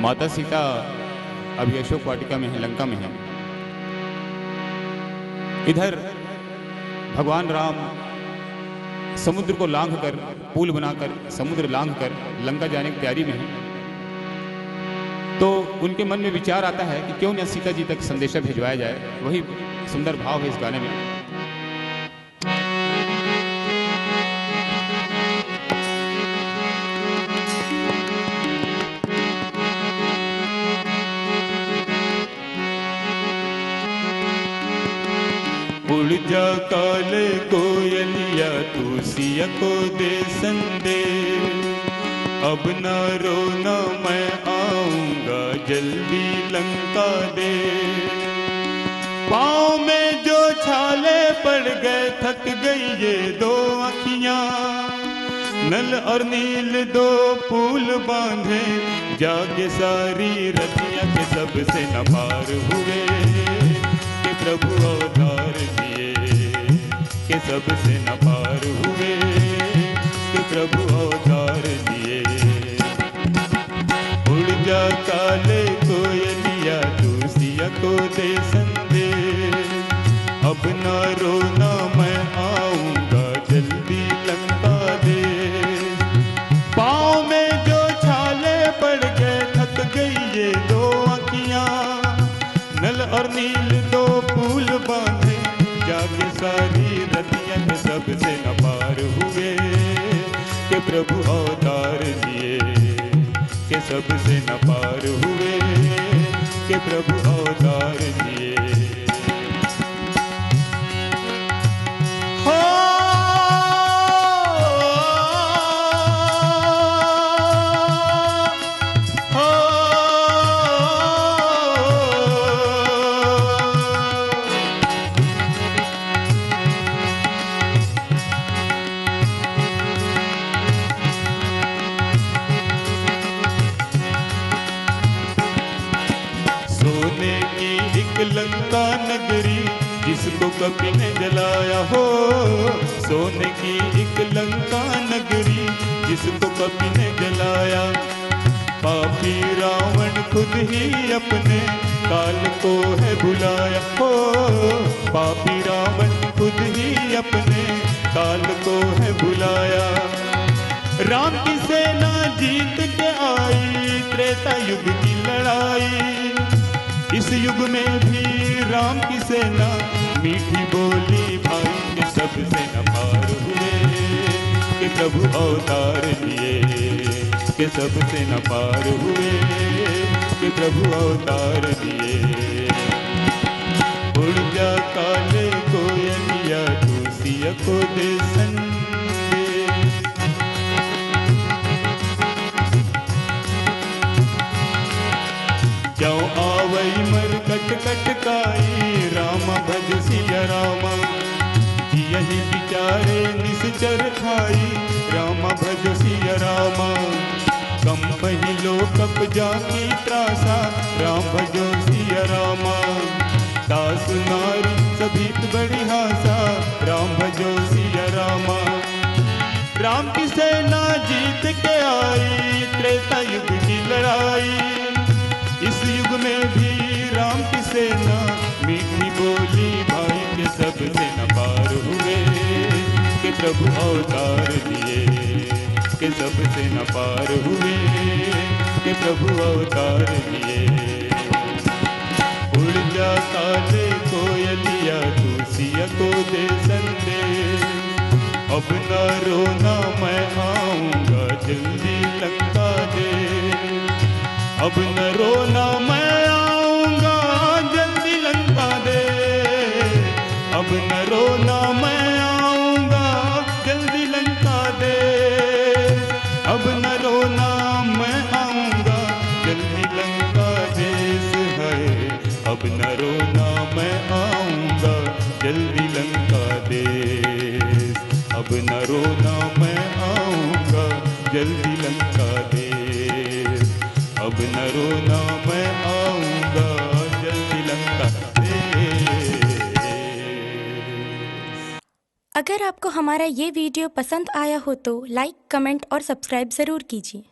माता सीता अभी अशोक वाटिका में है, लंका में है। इधर भगवान राम समुद्र को लांघ कर, पुल बनाकर समुद्र लांघ कर लंका जाने की तैयारी में है। तो उनके मन में विचार आता है कि क्यों न सीता जी तक संदेशा भिजवाया जाए। वही सुंदर भाव है इस गाने में। उड़ जा काले कोयलिया तू सिया को दे संदेश, अब न रोना मैं आऊंगा जल्दी लंका दे। पाँव में जो छाले पड़ गए थक गई ये दो आँखियाँ, नल और नील दो पुल बांधे जागे सारी रतियाँ के सबसे न पार हुए कि प्रभु अवतार दिए, के सबसे न पार हुए कि प्रभु अवतार दिए। उड़ जा काले कोयलिया तू सिया को दे संदेश, अब न रोना मैं आऊंगा जल्दी लंका दे। पाँव में जो छाले पड़ गए थक गई ये दो आँखियाँ, नल और नील दो पुल बांधे जागे सारी रतियाँ के सबसे न पार हुए कि प्रभु अवतार दिए, के सबसे न पार हुए कि प्रभु अवतार दिए। सोने की एक लंका नगरी जिसको कभी ने जलाया हो, सोने की एक लंका नगरी जिसको कभी ने जलाया। पापी रावण खुद ही अपने काल को है भुलाया हो, पापी रावण खुद ही अपने काल को है भुलाया। राम की सेना जीत के आई त्रेता युग की लड़ाई, इस युग में भी राम की सेना मीठी बोली भाई के सबसे न पार हुए कि प्रभु अवतार लिए, के सबसे न पार हुए कि प्रभु अवतार लिए। उड़ जा काले कोयलिया तू सिया को दे संदेश, जाओ आवई मर कट कट काई रामा भज सिया रामा, यही बिचारे निश्चर खाई रामा भज सिया रामा। कम पहिलो कप जाकी त्रासा राम भजो सिया रामा, दास नारी सभी बड़ी हासा राम भजो सिया रामा। राम की सेना जीत के आई त्रेता युग की लड़ाई, इस युग में भी राम की सेना मीठी बोली भाई के सबसे न पार हुए कि प्रभु अवतार दिए, के सबसे न पार हुए कि प्रभु अवतार दिए। उड़ जा काले कोयलिया तू सिया को दे संदेश, अब न रोना मैं आऊंगा जल्दी लंका दे। अब न रोना मैं आऊंगा जल्दी लंका दे, अब न रोना मैं आऊंगा जल्दी लंका दे। अब न रोना मैं आऊंगा जल्दी लंका देश है, अब न रोना मैं आऊंगा जल्दी लंका देश, अब न रोना मैं आऊंगा जल्दी लंका देश, अब न रोना मैं आऊंगा जल्दी लंका देश। अगर आपको हमारा ये वीडियो पसंद आया हो तो लाइक, कमेंट और सब्सक्राइब ज़रूर कीजिए।